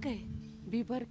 गए बीबर?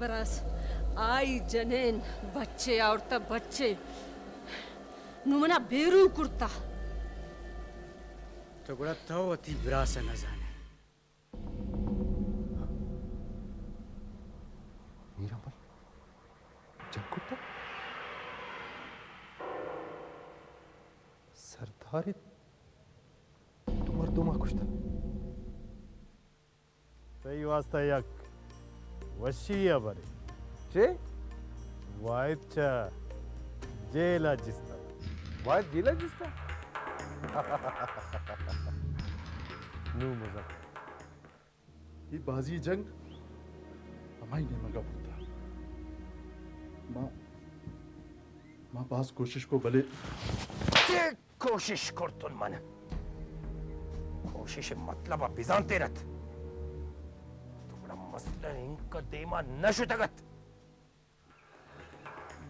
बरस आई जनेन बच्चे और तब बच्चे नुमना बेरू कुर्ता तो गुड़ा तो अति विरासत न जाने मीरामल जंकुर्ता सरदारी तुम्हार दो माँ कुछ था सही वास्ता यक वशिया बरे चे वाइचा जेला जिस्ता वाद जिला जिसता नू मजा ये बाजी जंग हमारी ने मगा पड़ता माँ पास कोशिश को भले कोशिश कर तुम मन कोशिश मतलब बिजानते रत थोड़ा मसला इनका देमा नशुतगत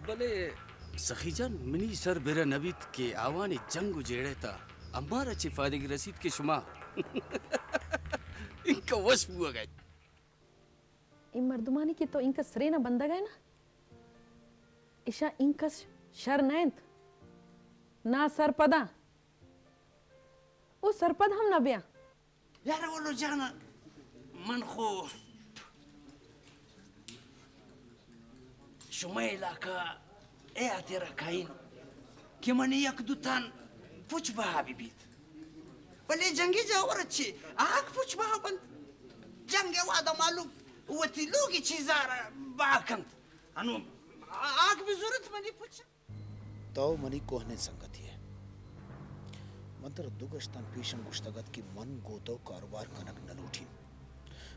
भले सखीजान मिनी सर बेरा नबीत के आवानी जंग उजेड़े था अम्मारा चिफादे की रसीद के शुमा इनका वश हुआ गए इन मर्दुमानी की तो इनका सरेना बंदा गए ना इशा इनका शरनैंत ना सरपदा वो सरपद हम ना बिया यार वो लो जाना मन खो शुमा इलाका ए आते रखाइन कि मनी एक दुतान पुछ बहा बीबीत भले जंगी जावर अच्छे आग पुछ बहा बंद जंगे वादा मालूम वती लोगी चीज़ारा बाकंत अनु आग भी जरूरत मनी पुछ तो मनी कोहने संगति है मंत्र दुगश्तन पीशन गुश्तगत की मन गोतो कारोबार कनक नलूठी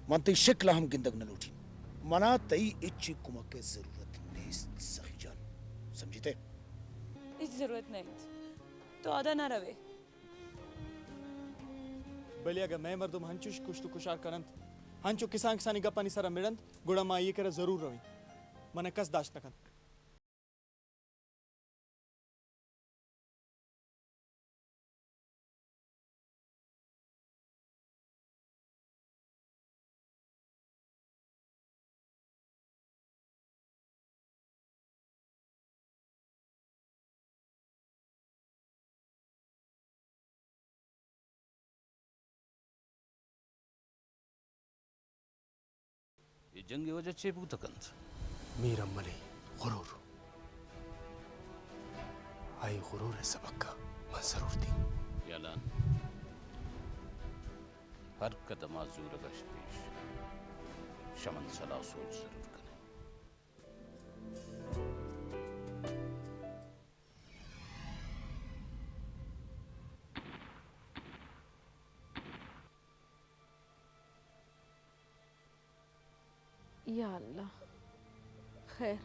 मंत्री शिकला हम गिंदग नलूठी मना तई इच्छी कुमक के जरूरत नहीं सखी जान समझते इस जरूरत नहीं तो आधा ना रवे बलिया ग मैं मर्दुम हंचुश कुछ तो कुशार करंत हंचो किसान किसानी गप्पानी सारा मिड़ंत गुड़ा मा ये करे जरूर रवी मने कस दाश्त नकन ये जंग वजह से पूतकंत मीरम्मले गुरूर आई गुरूर है सबक का मैं जरूर दी यालान हर कदम आजूर गश्तीश शमन सला सोच जरूर करें या अल्लाह खैर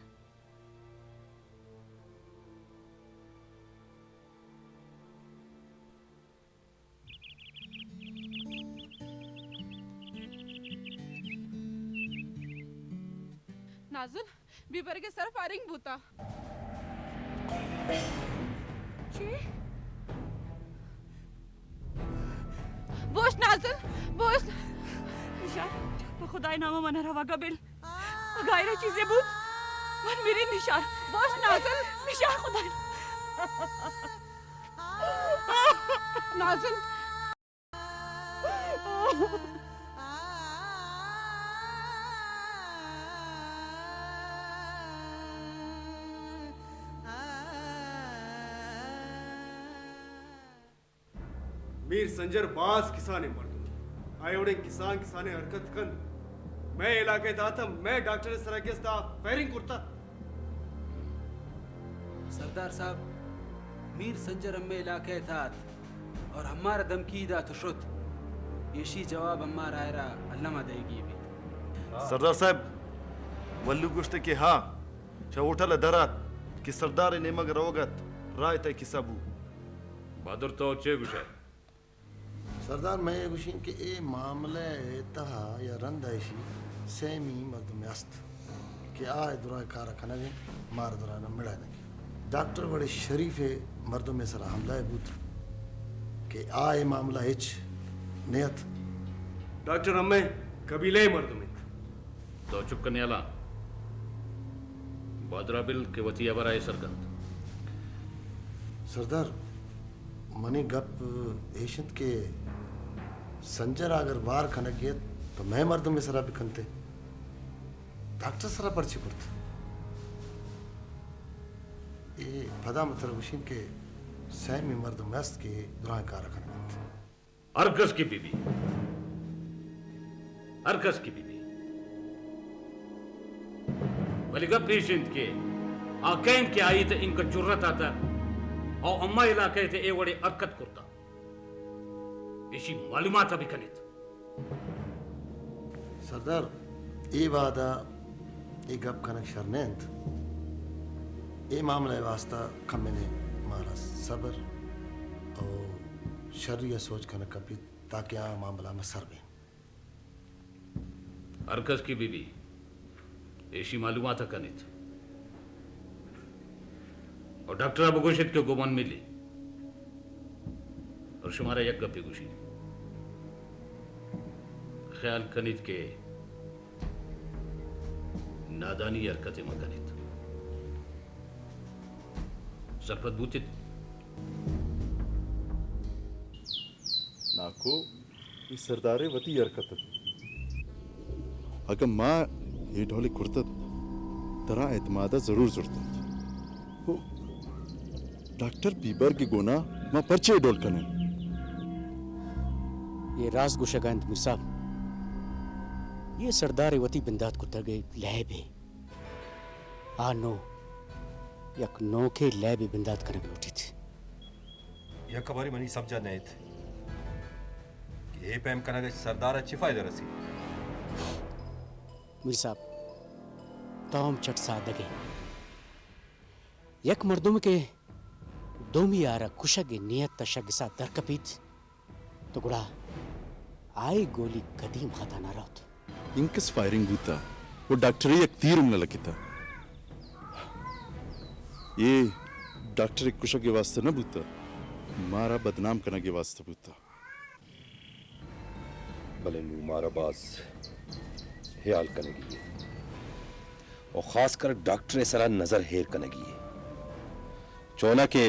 नाजुल बीबर के सर फारिंग भूता बोश नाजुल बोश निशा तो खुदाई नामा मन रवा कबिल गायरा चीजें भूत मन मेरी निशा बोश नाजुल निशा खुदाई नाजुल मीर संजर बास किसाने मर्द आयोडे किसान किसाने हरकत कन मैं इलाके दाता मैं डॉक्टर सरगेस्ता फायरिंग करता सरदार साहब मीर संजर अम्मे इलाके थात और हमारा धमकी दा तो शुद्ध येशी जवाब हमारा आयरा अल्लामा देगी भी सरदार साहब वल्लू गुश्ते के हाँ चौठल दरात कि सरदार ने मगर रोगत राय तय कि सबू बहादुर तो चे गुशे सरदार मैं गुशीन के ए मामले तहा या रंदाइशी सेमी मर्दमस्त कि आए दुराय कार खनगे मार दुराय न मिला नगे डॉक्टर बड़े शरीफे मर्दों में सरा हमला बूत कि आए मामला हिच नियत डॉक्टर अम्मे कबीले मर्दों में तो चुप करने वाला बादरा बिल के वतिया बराए सरगंद सरदार मनी गप एशियत के संजर अगर बार खनक गए तो मैं मर्दों में सरा बिकनते डॉक्टर सरा पर्ची करते ये फदा मतलब उशीन के सैमी मर्दों में अस्त के दुरान कार खनक अरकस की बीबी अरकस की बीबी वलीगा पेशेंट के आकैन के आई थे इनका जुर्रत आता और अम्मा इलाके थे ए वड़े अरकत करता इसी मालूमात अभी कनित सरदार ये वादा ये गप खनक शरनेंत ये मामला वास्ता खम्मे मारा सबर और शर्रिया सोच खनक कपी ताकि आ मामला में सर में अरकस की बीबी ऐसी मालूमात कनित और डॉक्टर अबू गुशित के गुमान मिली और शुमारा यक गपी गुशी ख्याल कनित के नादानी हरकतें मकनित सरपत बूतित नाको ಈ ಸರ್ದಾರೆ ವತಿ ಹರ್ಕತ್ अगर माँ ये ढोले कुर्तत तरा एतमादा जरूर जुड़तत वो डॉक्टर बीबर की गोना माँ पर्चे डोल कने ये राज गुशगंद मीर साहब ये सरदार वती बिंदात कुतर गए लैब है आ नो यक नो के लैब बिंदात करने उठी थी यह खबरी मनी समझा नहीं थे कि ए पैम कनगे सरदार अच्छी फायदा रसी मीर साहब तोम चट सादगे यक मर्दुम के दोमी यारा कुशगे नियत तशग सा दरकपीत तो गुड़ा आई गोली कदीम खाता ना रहत इंकस फायरिंग बूता वो डॉक्टर एक तीर उंगला लकीता ये डॉक्टर एक कुशग के वास्ते न बूता मारा बदनाम करने के वास्ते बूता भले नू मारा बास ख्याल कनेगी और खासकर डॉक्टर सरा नजर हेर कनेगी चोना के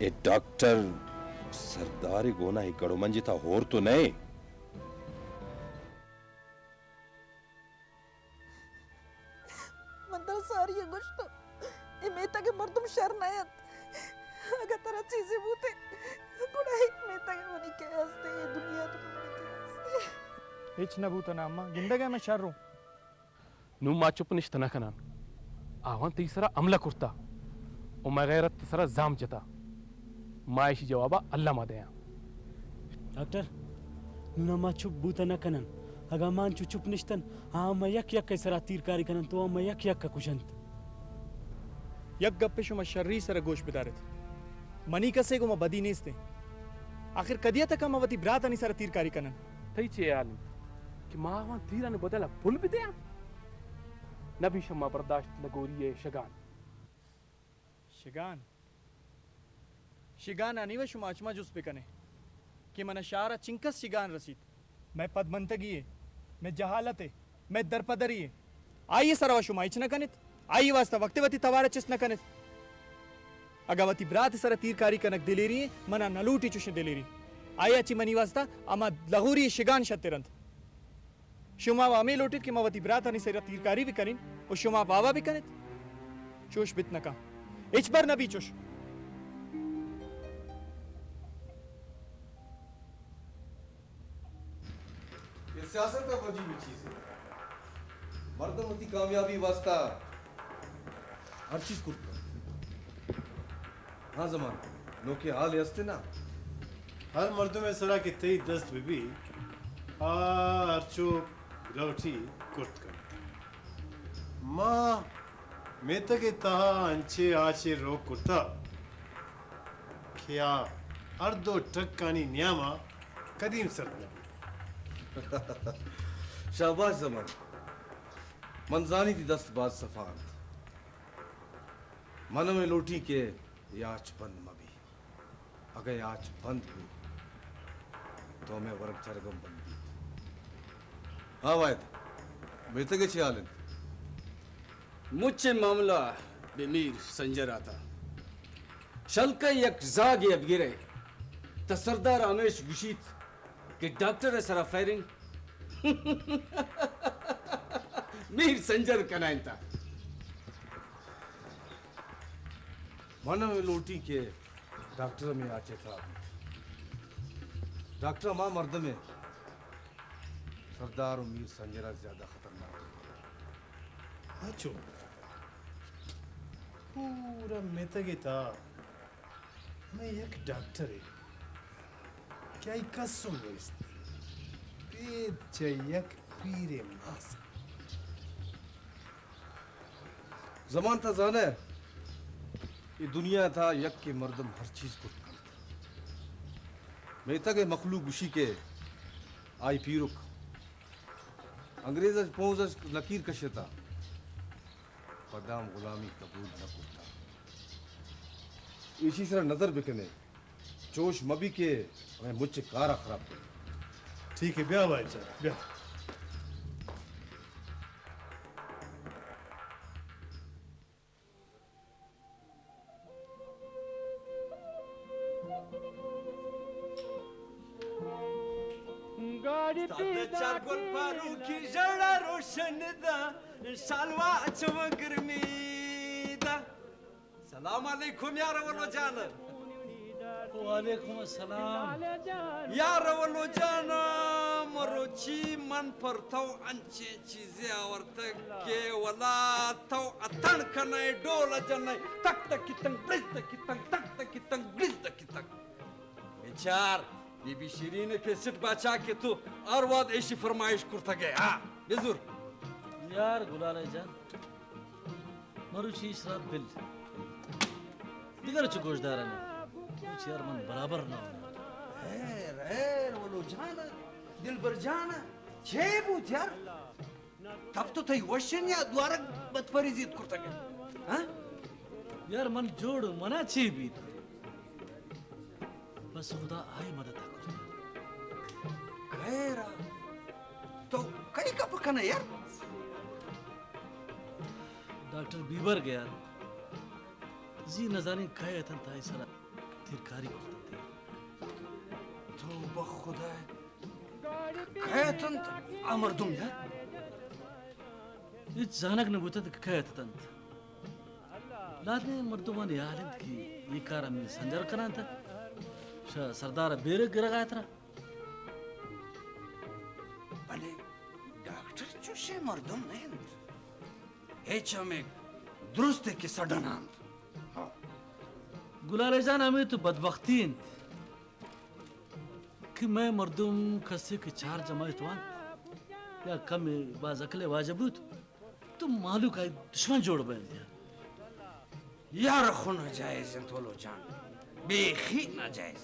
ए डॉक्टर सरदारी गोना ही गड़ो मंजी था होर तो नहीं मंदर सारी ये गुश्त ये मेता के मर्दुम शरनायत अगर तरह चीजें बूते कुड़ाई मेता के वनी के हंसते ये दुनिया तो हिच न बूतना अम्मा गिंदगे में शर्रू नु मा चुप निश्तना कनान आवन तीसरा अमला कुर्ता ओ मैं गैरत तीसरा जाम जता मायशी जवाबा अल्लाह मा दया डॉक्टर नुना मा चुप बूता न कनन अगा मान चुप निश्तन हाँ मैं यक यक कैसरा तीरकारी कनन तो मैं यक यक का कुशंत यक गप्पे शुमा शर्री सर गोश बिदारत मनी कसे को मा बदी नेस्ते आखिर कदिया तक हम अवती ब्रात अनि सर तीरकारी कनन थई चे आलम कि मावा तीरा ने बदला पुल भी दया नबी शम्मा बर्दाश्त लगोरी है शगान शिगान शिगान आनी व शुमा अचमा जुस बिकने कि मन शारा चिंकस शिगान रसीद मैं पदमंतगी है मैं जहालत है मैं दरपदरी है आइए सरवा शुमा इच न कनित आइए वास्ता वक्तवती तवार चिस न कनित अगावती ब्रात सर तीरकारी कनक दिलेरी मना नलूटी चुश दिलेरी आया ची मनी वास्ता अमा लहूरी शिगान शतिरंत शुमा वामे लोटित कि मवती ब्रात अनि सर तीरकारी भी कनिन और शुमा वावा भी कनित चोश बित नका इच पर नबी चुश सियासत का वजीब चीज है मर्दों होती कामयाबी वास्ता हर चीज करता हाँ जमान नोके हाल हस्ते ना हर मर्दों में सड़ा की तई दस्त बीबी अर्चो रोटी कुर्त कर माँ मैं तक तहा अंचे आचे रो कुर्ता क्या हर दो टक्कानी न्यामा कदीम सरना शाबाश जमान मंजानी थी दस्तबाज सफान मन में लोटी के याच बंद मबी अगर याच बंद हुई तो मैं वर्ग चरगम बंदी हाँ वायद बेहतर के छियालन मुझसे मामला बेमीर संजर आता शल्क यक जाग अब गिरे त सरदार आमेश गुशीत के डॉक्टर है सरा फायरिंग मीर संजर कनाइंता मन में लोटी के डॉक्टर में आचे था डॉक्टर मां मर्द में सरदार और मीर संजरा ज्यादा खतरनाक अच्छो पूरा मैं तक मैं एक डॉक्टर है क्या ही कसम है पेद चयक पीरे मास जमान था जाने ये दुनिया था यक के मर्दम हर चीज को मैं तक मखलूक गुशी के आई पीरुक अंग्रेज पहुंच लकीर कशता पदाम गुलामी कबूल न करता इसी तरह नजर बिकने जोश मबी के हमें मुझसे कारा खराब कर ठीक है ब्याह भाई साहब ब्याह चार गोल पारू की जड़ा रोशन दा शालवा अच्छा गर्मी दा सलाम अलैकुम यार वलो जान वालेकुम अस्सलाम यार वलो जान मरोची मन पर तो अंचे चीजें आवरते के वला तो अतन कने डोला जने तक तक कितंग ब्रिज तक कितंग तक तक कितंग ब्रिज तक कितंग बेचार बीबी शिरीन के सिट बचा के तू और वाद ऐसी फरमाइश करता गया हाँ बेजुर यार गुलाले जान मरुची शराब बिल दिगर चुकोशदार ने कुछ यार मन बराबर ना रे वो जाना दिल भर जाना छे बूथ यार तब तो थई वशन या द्वारा बदफरीजीत करता गया हाँ यार मन जोड़ मना छी भी बस खुदा आई मदद गैरा तो कई का पकाना यार डॉक्टर बीबर गया जी नजानी कहे था ताई सरा तिरकारी करते थे तो बखुदा कहे था अमर तुम यार ये जानक ने बुता कहे था तंत लादने मर्दुमान यालिंद की ये कार हमें संजर करा था सरदार बेरे गिरा गया था भले डॉक्टर चुशे मर्दम नहीं एचा में दुरुस्त के सडनांत गुलाले जान हमें तो बदबख्ती कि मैं मर्दुम कस्से के चार जमात वान या कम बाज अकले वाजबूत तुम मालू का दुश्मन जोड़ बैठ दिया यार खुना जायज थोलो जान बेखी ना जायज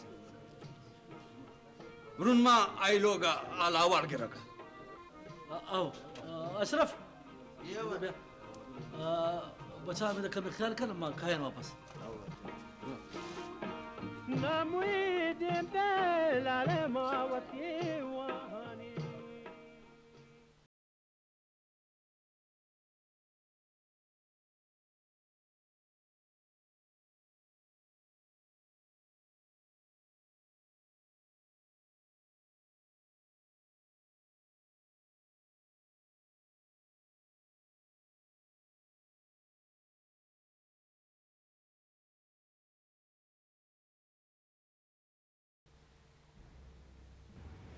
रुनमा आई लोगा आलावार गिरगा आओ अशरफ ये बचा मेरा कभी ख्याल कर मैं खाया वापस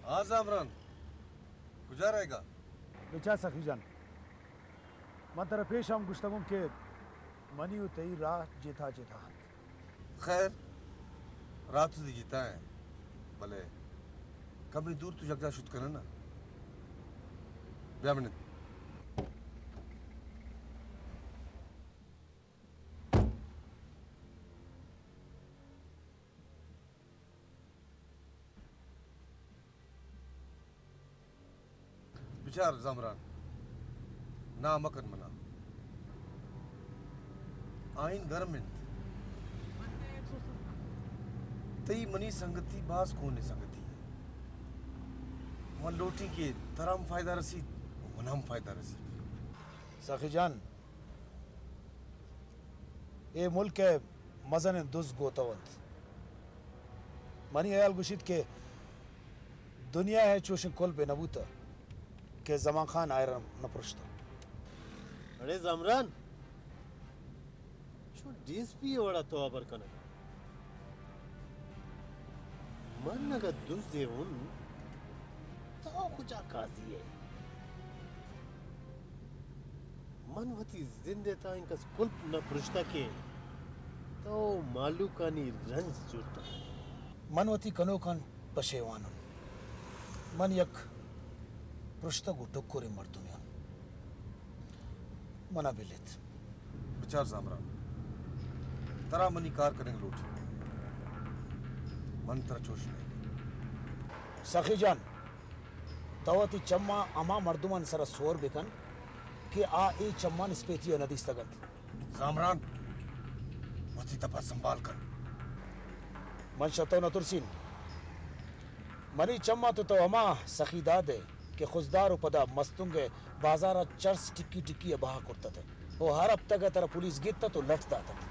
हाँ जामरान गुजारेगा बेचा सखी जान मैं तेरा पेश हम गुश्तगुम के मनी उतई राह जेथा जेथा खैर रात से जीता है भले कभी दूर तू जगजा शुद्ध करना ना ब्यामने विचार जमरान ना मकन मना आइन गरमिन तई मनी संगति बास कोने संगति मन लोटी के तरम फायदा रसी मनम फायदा रसी सखी जान ए मुल्क के मजन दुस गोतवंत मनी अयाल गुशित के दुनिया है चोशन कोल बेनबूता के जमा खान आयरम न पुरुषता अरे जमरान जो डीएसपी वाला तो आबर कने मन नगा दुस देउन तो कुछ आकाशी है मन वती जिंदता इनका कुल न पुरुषता के तो मालूकानी रंज जुड़ता मनवती कनोकन पशेवानन मन यक पृष्ठगु टुक्कुरी मर्दुनियन मना बिलित विचार जामरान तरा मनी कार करेंगे लोट मंत्र चोश सखी जान तवती चम्मा अमा मर्दुमन सर सोर बिकन कि आ ए चम्मान स्पेतियो नदी स्थगत जामरान वती तपा संभाल कर मन शतो नतुरसीन मनी चम्मा तो अमा सखी दादे के खुजदार उपदा मस्तुंगे बाजारा चर्च टिक्की टिक्की बहा करता थे वो हर हफ्ता का तरह पुलिस गिरता तो लट जाता था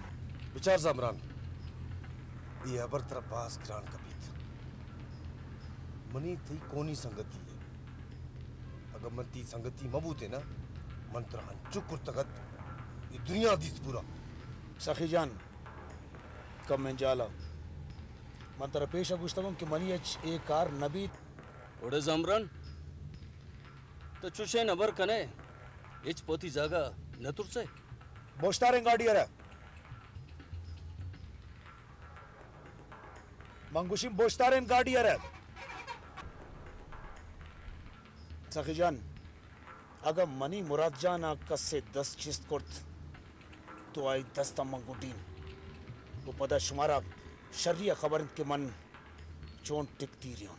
विचार जामरान ये अबर तरह बास ग्रान कबीत मनी थी कोनी संगति है अगर मन ती संगति मबूत है ना मंत्र हन चुकुर तगत ये दुनिया दिस पूरा सखी जान कम में जाला मंत्र पेश गुश्तगुम कि मनी एक कार नबी ओडे जामरान तो चुशे नबर कने इच पोती जागा नतुर से बोस्तारें गाड़ियर है मंगुशिम बोस्तारें गाड़ियर है सखी जान अगर मनी मुराद जान कस्से 10 चिस्त कुर्त तो आई 10 तमंगुटीन वो पदा शुमारा शर्रिया खबर के मन चोन टिकती रियों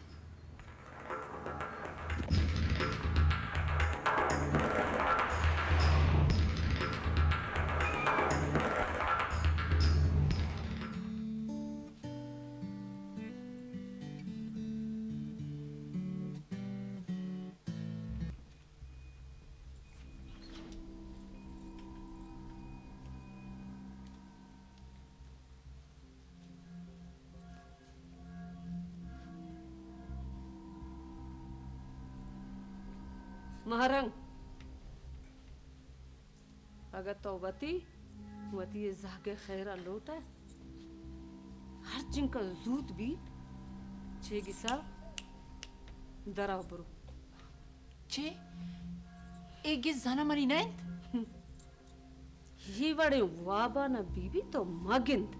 महारंग अगर तो वती ये जागे खैरा लोटा हर जिनका जूत बीत छेगी साहब दराव बरो छे एक गिस जाना मरी नैंत ही वड़े वाबा न बीबी तो मगिंद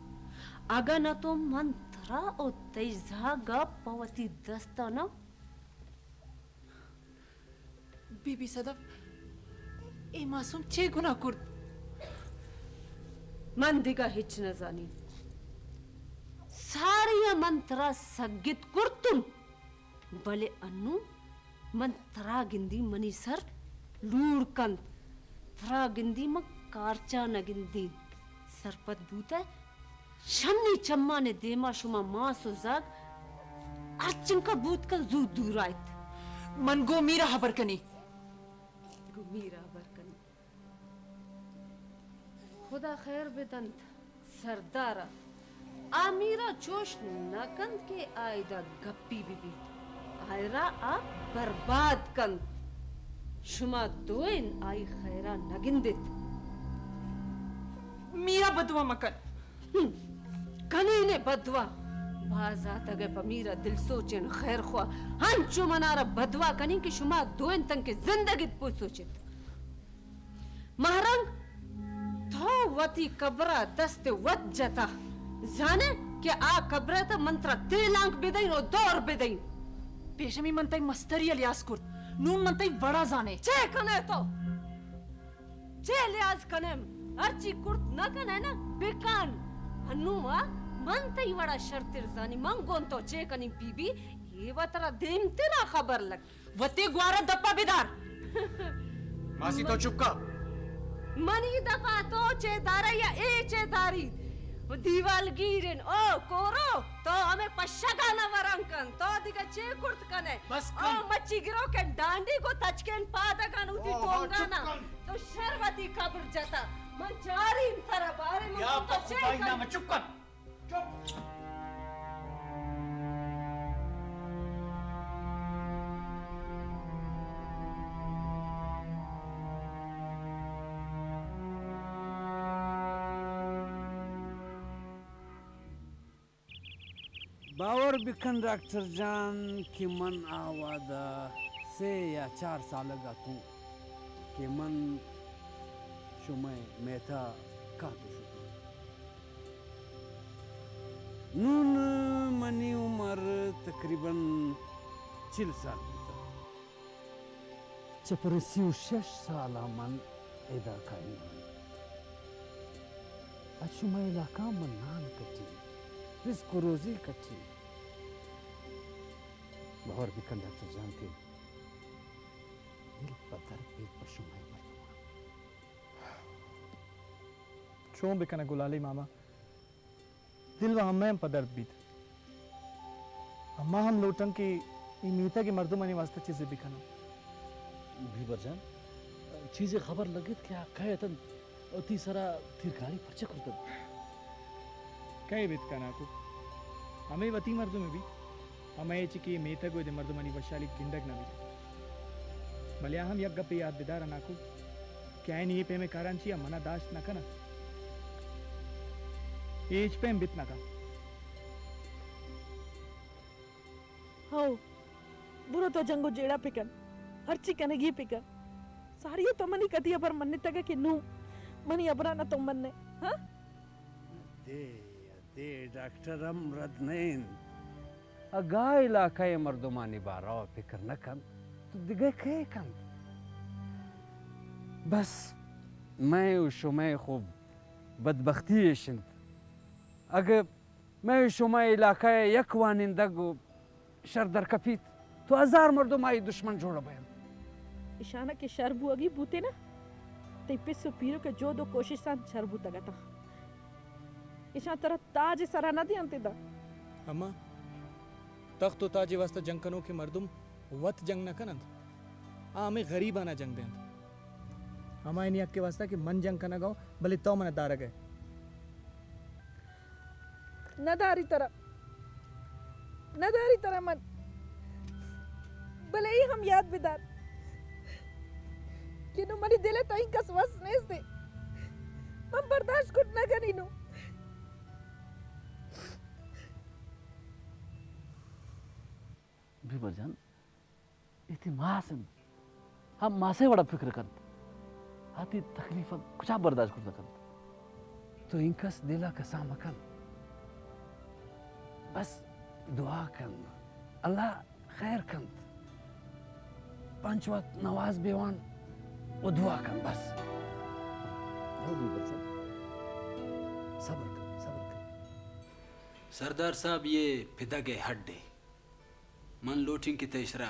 अगा न तो मंत्रा ओ तेजागा पवती दस्ता न बीबी सदफ ए मासूम छे गुना कुर्द मंदिगा हिच न जानी सारिया मंत्रा सगित कुर्तुम भले अन्नु मंत्रा गिंदी मनी सर लूड़ कंत थरा गिंदी म कारचा न गिंदी सरपत बूता शमनी चम्मा ने देमा शुमा मां सुजाग अर्चिन का बूत का जू दूर आयत मन गो मीरा हबर कनी मीरा बरकन खुदा खैर बेदंत सरदारा आमीरा चोश नकंद के आयदा गप्पी बीबी आयरा आ बर्बाद कन शुमा दोइन आई खैरा नगिंदित मीरा बदवा मकन कने ने बदवा बाजा तगे पमीरा दिल सोचन खैर ख्वा हंचो मनारा बदवा कनी कि शुमा दोन तंग के जिंदगी पूछ सोचित महरंग थो वती कब्रा दस्ते वत जता जाने कि आ कब्रा त मंत्रा तेलांक बेदइन और दौर बेदइन पेशमी मनतई मस्तरी अलियास कुर्त नून मनतई बड़ा जाने चे कने तो चे लियाज कनेम अर्ची कुर्त न कने ना बेकान हनुमा मनतई वड़ा शर्तिर जानी मंगोन तो चे कनी बीबी ये वतरा देम तेरा खबर लग वते ग्वारा दप्पा बेदार मासी तो चुप का मनी दफा तो चे दारा या ए चे दारी दीवाल गिरन ओ कोरो तो हमें पश्चगा न वरंकन तो दिगा चे कुर्त कने ओ मच्छी गिरो के डांडी को तचकेन पादगन उती टोंगाना तो शर्वती कब्र जता मन चारी तरह बारे में तो चे ना मैं चुप कर चुप बावर बिखन डॉक्टर जान कि मन आवादा से या 4 साल का तू कि मन शुमय मेथा का तो नून मनी उम्र तकरीबन 4 साल चपरसी 6 साल मन एदा खाई अशुमय इलाका मन नान कटी रिस्क रोजी कटी बावर बिखन डॉक्टर जान के दिल पत्थर पेट पर शुमय चों बिकना गुलाली मामा दिल वहाँ में पदर बीत अम्मा हम लोटन की इमीता की मर्दुमनी वास्ते चीजें बिकना भीबर जान चीजें खबर लगे क्या कहे तन अति सारा थिरकारी पर्चे करते कई बीत का को हमें वती मर्दु में भी हमें चिकी मेता को दे मर्दुमनी वशाली गिंडक ना भी भले हम यज्ञ पे याद बिदार नाकू क्या नहीं पे में कारण चिया मना दाश्त ना कना एज पे बित ना का हो बुरो तो जंगो जेड़ा पिकन हर्ची कनेगी पिकन सारी तो मनी कदी अबर मन्ने तक कि नु मनी अबरा ना तो मन्ने हां दे डॉक्टर अमरद नैन अगा इलाका मर्दुमानी बारा फिक्र न कन तो दिगे खे कन बस मैं शुमै खूब बदबख्ती शिंद अगर मैं शुमै इलाका यक वानिंदग शरदर कपीत तो 1000 मर्दुमाई दुश्मन जोड़ बयान इशाना के शरबू अगी बूते ना ते पिसु पीरो के जो दो कोशिश सान शरबू तगता इशा तरह ताज सरा न दियंते दा अम्मा तख्त ताज वास्ता जंकनों के मर्दुम वत जंग न कनंद हमें गरीबाना जंग देंद हमारे नियत के वास्ता कि मन जंग कना गाओ भले तो मन दार गए नदारी तरह मन भले ही हम याद बिदार कि नु मनी दिले तो इंकस वसने से मैं बर्दाश्त कुट न करी नु भीबर जान इति मासन हम मासे बड़ा फिक्र कर आती तकलीफ कुछ आप बर्दाश्त कर सकते तो इंकस दिला का सामकन बस दुआ कन अल्लाह खैर कन 5 वक्त नवाज बेवान वो दुआ कन बस सब्र कर सरदार साहब ये फिदा के हड्डे मन लोटिंग की तेसरा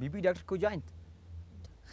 बीबी डॉक्टर को जाइंत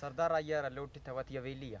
सरदार आया लोटी थवत या वेलिया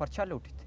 पर्चा लोटी थे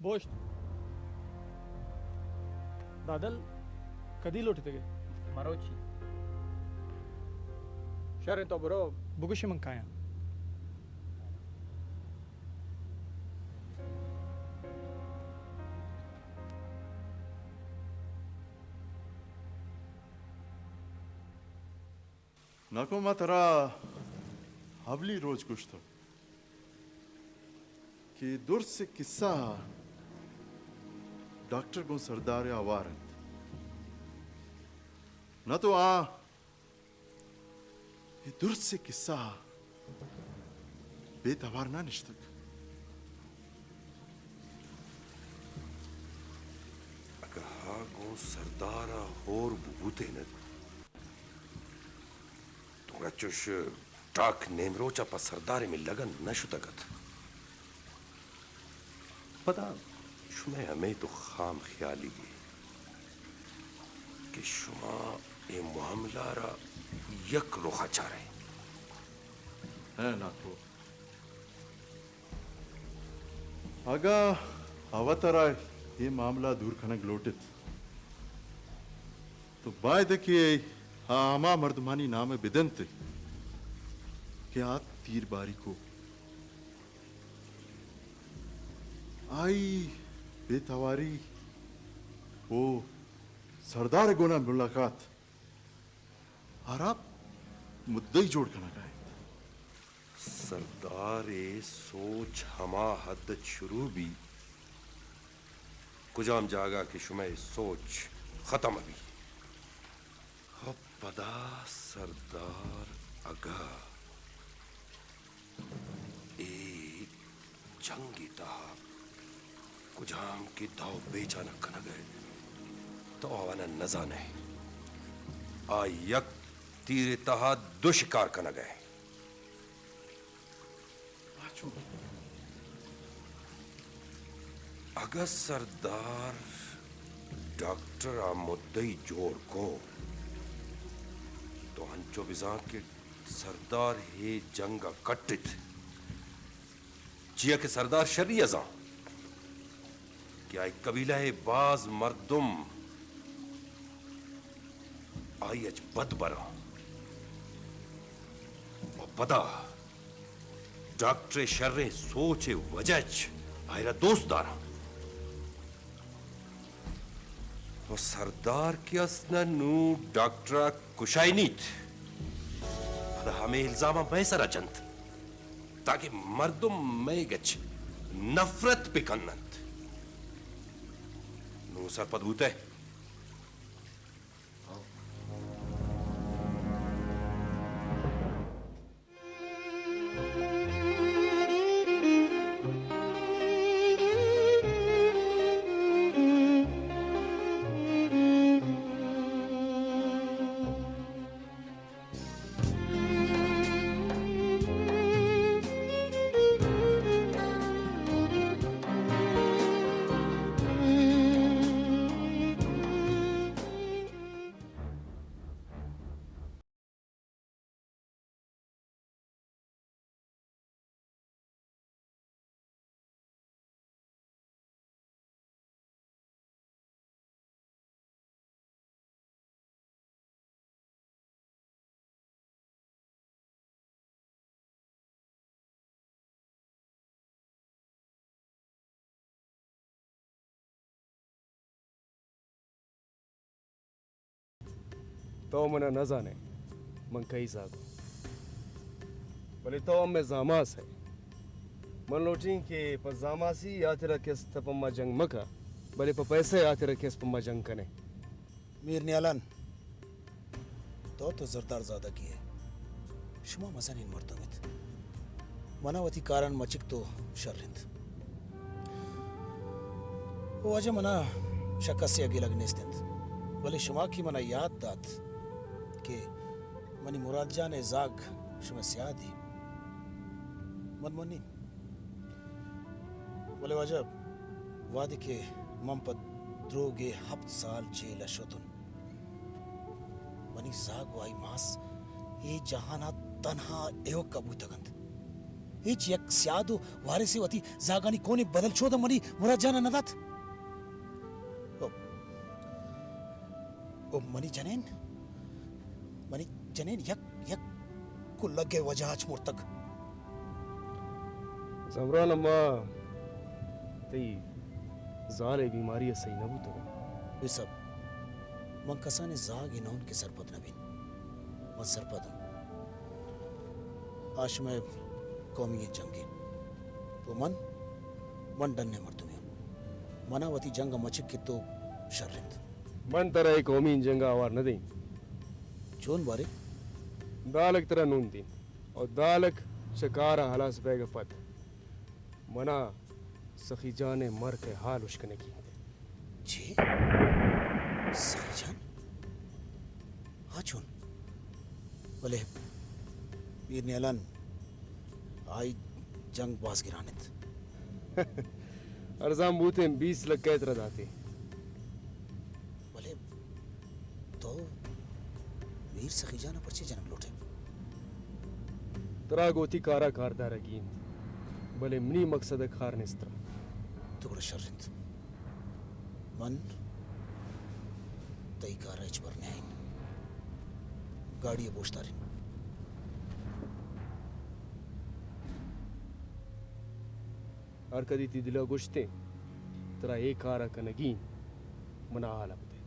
बोश दादल कधी लोटी थे मरोची शरे तो बरो बुगुशी मग काय नको मैं तेरा हवली रोज कुछ तो कि दूर से किस्सा डॉक्टर को सरदार आवार न तो ये दूर से किस्सा बेतवार ना निश्चित कहा गो सरदारा होर बुबूते न तुंगा चुश टाक नेमरोचा पर सरदारे में लगन न शुतगत पता शुमे हमें तो खाम ख्याली कि शुमा ए मामला रा यक रोखा चाह रहे है नाको आगा अवतरा ये मामला दूर खनक लोटित तो बाय देखिए आमा मर्दमानी नाम बिदंत क्या तीर बारी को आई बेतवारी वो सरदार गोना मुलाकात और आप मुद्दे ही जोड़ करना गए सरदार सोच हमा हद शुरू भी कुजाम जागा कि शुमे सोच खत्म अभी अब पदा सरदार अगा ए जंगी तहा कुजाम की दाव बेचाना कन गए तो आवाना नजाने आ यक तीर तहा दुशिकार कन गए अगर सरदार डॉक्टर आ मुद्दई जोड़ को तो हंचो बिजा के सरदार हे जंग कट्टित जिया के सरदार शरीयजा क्या एक कबीला है बाज मर्दुम आई अच बद बरा और पदा डॉक्टर शर्रे सोचे वजह आयरा दोस्तदारा तो सरदार की असना नू डॉक्टर कुशाइनीत पदा हमें इल्जामा मैसरा चंद ताकि मर्दुम में गच नफरत पिकन्नत नू सरपद होते तो मना न जाने मन कई जागो भले तो में जामास है मन लोटी के पर जामासी आते रखे तपम्मा जंग मका भले पर पैसे आते रखे पम्मा जंग कने मीर न्यालन तो जरदार ज्यादा की है शुमा मजानीन मर्दमित मनावती कारण मचिक तो शर्रिंद वो अजय मना शक्कस अगे लगने वले शुमा की मना याद दात के मनी मुराद जान जाग शुमा सियादी मन मनी वले वजब वादे के ममपद द्रोगे 7 साल जेल शोतुन मनी जाग वाई मास ये जहाना तन्हा एव कबूतगंत हिच यक स्यादो वारिसी वती जागानी कोनी बदल छोद मनी मुराद जाना नदात ओ मनी जनेन यक यक को लगे वजह मुर्तक जमरान अम्मा तई जाले बीमारी सही नबू तो वे सब मंकसाने जाग इनौन के सरपद नबीन मन सरपद आश में कौमी जंगे तो मन डन्ने मर्दुमे मनावती जंग मचिक की तो शर्रिंद मन तरह कौमी जंग आवार न दें चोन बारे दालक तरह नून दिन और दालक शिकारा हलास बैग पत मना सखी जाने मर के हाल उश्कने की जी सखी जान हाँ चोन बोले वीर नेलन आई जंग बास गिरानित अर्जाम बूते 20 लग कैद रदाते बोले तो वीर सखी जाना पर्चे जन्म लोटे तरा गोती कारा कारदार अगीन भले मनी मकसद खार निस्त्र तुगड़ शर्रिंद मन तई कारा इच बरने आइन गाड़ी बोश्तारिन हर कदी ती दिला गुश्ते तरा एक कारा कनगीन मना आला बते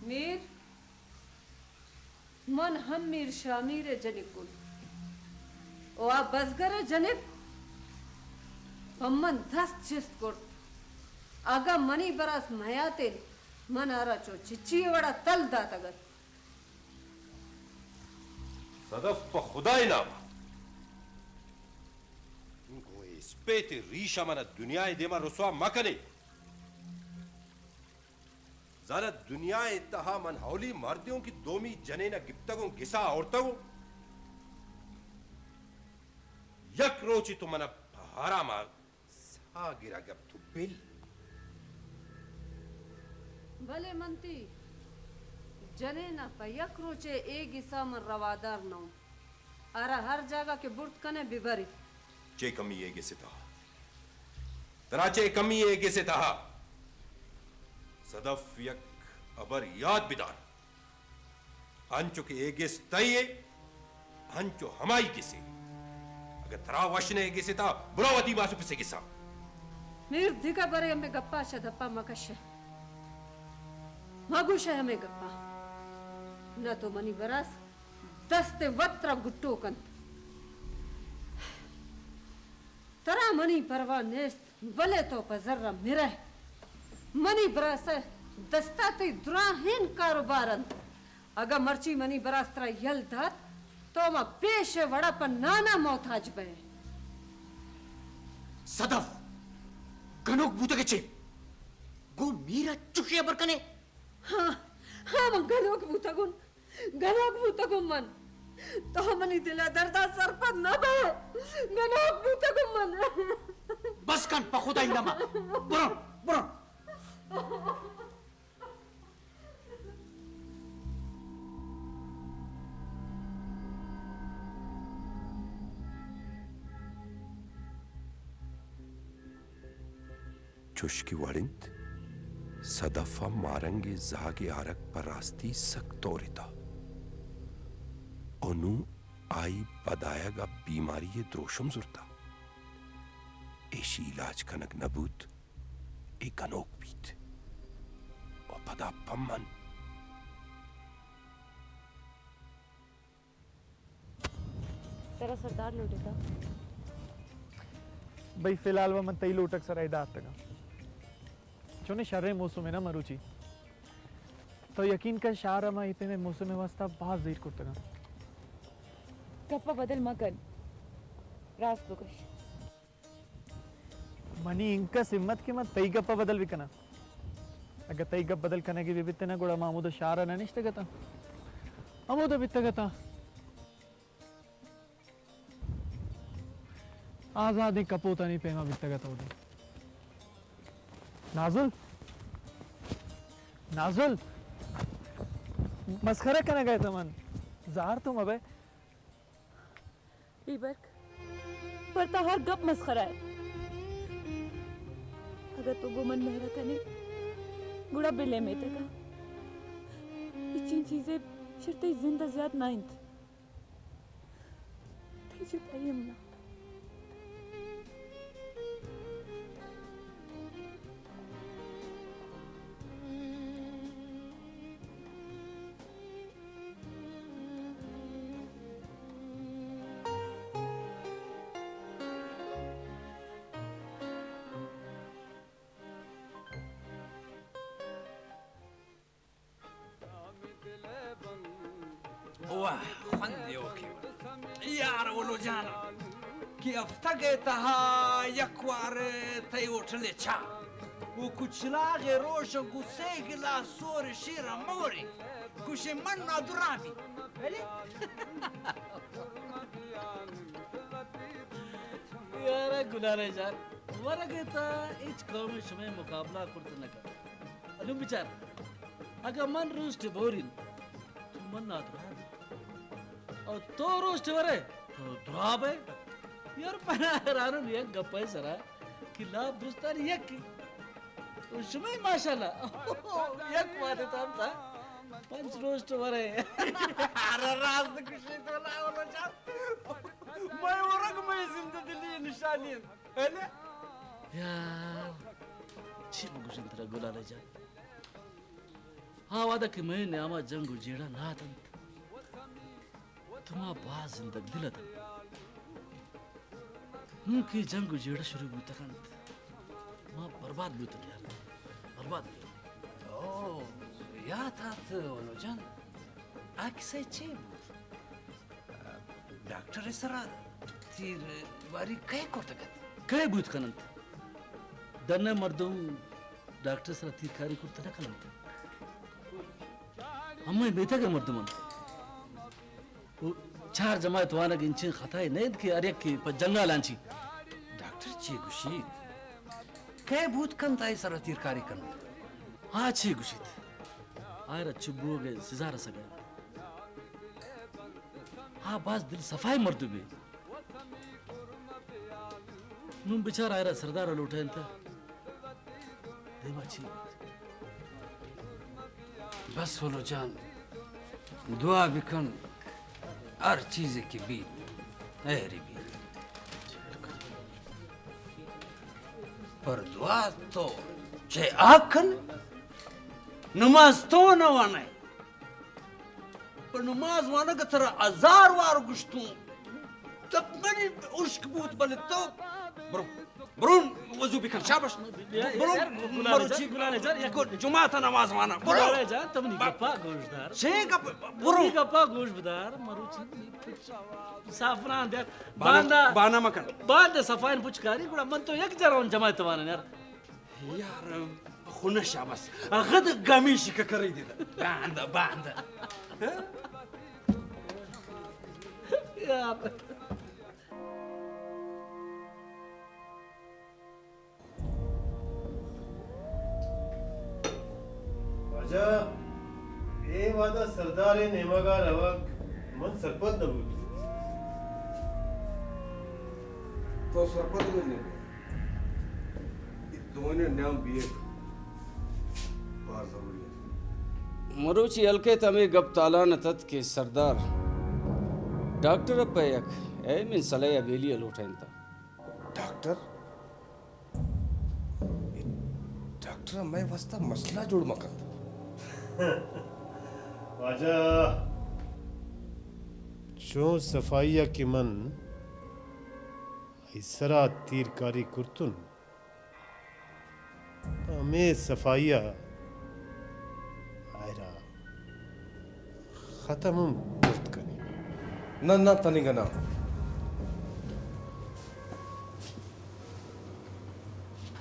मीर मन हम मीर शामीर जनिकुल ओ आ बसगर जनिब पम्मन 10 चिस्त कोट आगा मनी बरस मयाते मन आरा चो चिच्ची वड़ा तल दात अगर सदफ पर खुदाई नाम इनको इस पेते रीशा मना दुनिया देमा रसवा मकने ज़रा दुनिया इत्तहा मन हौली मर्दियों की दोमी जने न गिप्तगों गिसा औरतगों यक रोची तो मना पहारा मार सा गिरा गप तो बिल भले मंती जने न पयक रोचे एक गिसा मन रवादार नौ आरा हर जगह के बुर्त कने बिबरी चे कमी ये गिसे था तराचे कमी ये गिसे था सदफ यक अबर याद बिदान अंचो के एगिस तये अंचो हमाई किसे अगर तरा वशने एगिसे था बुरावती मासु पिसे किसा मीर दिका बरे हमें गप्पा शदप्पा मकश मगुश है हमें गप्पा न तो मनी बरस दस्ते वत्र गुट्टो कन तरा मनी परवा नेस्त भले तो पजर्रा मिरे मनी बरस दस्ता ते दुराहीन कारोबारन अगर मर्ची मनी बरस तरा यल धर तो मा पेश वड़ा पर नाना मोहताज बे सदफ गनोक बूते के चे गो मीरा चुकिया बरकने हाँ हाँ मन गनोक बूतगुन मन तो मनी दिला दर्दा सरपद न बे गनोक बूतगुन मन बस कन पखुदा इंदमा बुरो चुश्की वड़िंत सदफा मारंगे जागे आरक पर रास्ती सक्तोरिता ओनु आई बदायगा बीमारी ये द्रोशम जुरता एशी इलाज कनक नबूत एक अनोक बीत और पदा पम्मन तेरा सरदार लौटेगा भाई फिलहाल वो मन तई लोटक सराय दात तक चोने शर्रे मौसम है ना मरुची तो यकीन कर शार मा इतने मौसम में वास्ता बहुत ज़ीर कुर्तगा गप्पा बदल मकन रास बुकश मनी इंका सिम्मत के मत तई गप्पा बदल भी कना अगर तई गप बदल करने की विभिन्न गुड़ा मामूद शार न निश्चित गता अमूद बित्तगता आजादी कपोता नहीं पेमा बित्तगता होती नाजुल नाजुल मस्खरा करने गए थे मन जार तुम अबे बीबर्क पर तो हर गप मस्खरा है अगर तो गुमन मेहरा कने गुड़ा बिले में तक इच्छी चीजें शर्ते जिंदा ज़्याद ना इंत तेजु तायम ना वाह खंदे ओके यार वो जाना कि अफ्तगतहा यकवार तय उठले चा वो कुछ लागे रोश गुस्से गिला सोर शिरा मोरी कुछ मन ना दुराबी अरे यार गुनारे जान वरगता इच कौम समय मुकाबला करते न कर अलू बिचार अगर मन रोस्ट बोरिन तो मन ना दुराबी और तो रोस्ट वरे तो दुराबे यार पना रानो ने एक गप्पा सरा कि लाभ दुस्तार एक उसमें माशाल्लाह एक बात था पंच रोस्ट वरे अरे राज खुशी तो ला वो जा मैं वरग में जिंदगी दिली निशानी है ना यार छिप गुशन तरह गुला ले जा हाँ वादा कि मैं ने आमा जंगु जेड़ा ना था तुमा बाज जिंदगी दिला था की जंगु जेड़ा शुरू हुई तक मां बर्बाद हुई तो यार बर्बाद ओ या था तो वो जान अक्सर चीब डॉक्टर सरा तीर वारी कई कोर्ट गत कई बुत कनंत दन्ने मर्दों डॉक्टर सरा तीर कारी कोर्ट ना कनंत अम्मा बेटा के मर्दों वो चार जमात वाला गिंचे खता है नहीं कि अरे कि पर जंगल आंची डॉक्टर ची गुशीत कई भूत कंता है सरा तीर कारी कन हाँ ची गुशीत आयरा चुब्बो के सिजार सगे हाँ बास दिल सफाई मर्दू भी नुम बिचार आयरा सरदार लौटे इंता देवा ची बस वो जान दुआ बिकन हर चीज की भी ऐरी भी पर दुआ तो चे आखन नमाज तो न वाने पर नमाज वाना का तरह हजार वार गुश्तू तब मनी उश्क बूत बले तो ब्रून वजू बिकन शाबाश ब्रून मरुची जुमा था नमाज वाना बुलाले जा तमनी गप्पा गोशदार छे ब्रून गप्पा गोशदार मरुची साफरान दे बांदा बाना मकन बांदा सफाइन पुचकारी गुड़ा मन तो एक जरावन जमात वाना यार खुना शाबाश गद गमीशी का करी दे बांदा बांदा यार राजा ये वादा सरदार नेमागार हवक मन सरपत न हुई तो सरपत में नहीं दोनों नाम भी एक बात जरूरी है मरुची अलके तमे गप ताला न तत के सरदार डॉक्टर पैक ए मिन सले अबेली लोटेंता डॉक्टर डॉक्टर मैं वास्ता मसला जोड़ मकंद राजा जो सफाइया की मन इसरा तीरकारी कुर्तुन हमें सफाइया आयरा खत्म कुर्त कनी ना तनिगना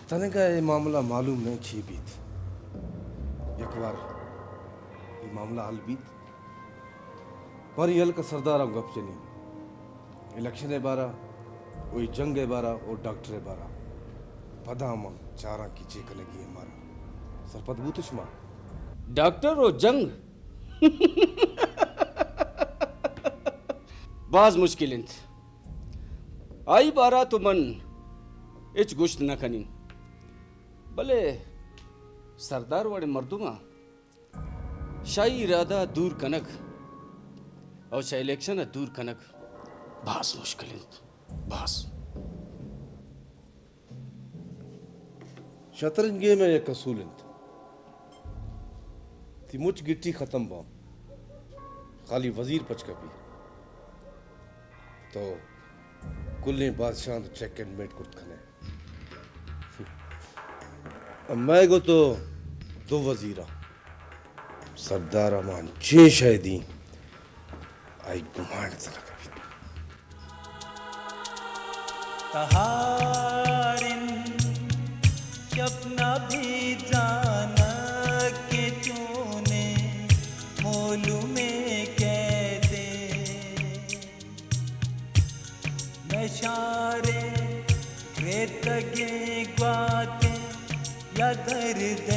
तनिका ये मामला मालूम नहीं छी बीत एक बार ये मामला हल बीत पर यल का सरदार गप चली इलेक्शन है बारा वही जंग है बारा और डॉक्टर है बारा पदाम चारा की चेक लगी है हमारा सरपत बूतुष्मा डॉक्टर और जंग बाज मुश्किल आई बारा तो मन इच गुश्त न कनी भले सरदार वाले मर्दुमा शाही इरादा दूर कनक और शाही इलेक्शन दूर कनक बास मुश्किल बास शतरंज गेम है एक कसूल ती मुझ गिट्टी खत्म बा खाली वजीर पचकपी तो कुल्ले बादशाह तो चेक एंड मेट कुछ खने मैं को तो दो वजीरा सरदार अमान छे शायदी आई गुमान तरह कभी तहारिन अपना भी जाना के तूने मोलू में कह दे मैं शारे रेत गे ग्वाते या दर्द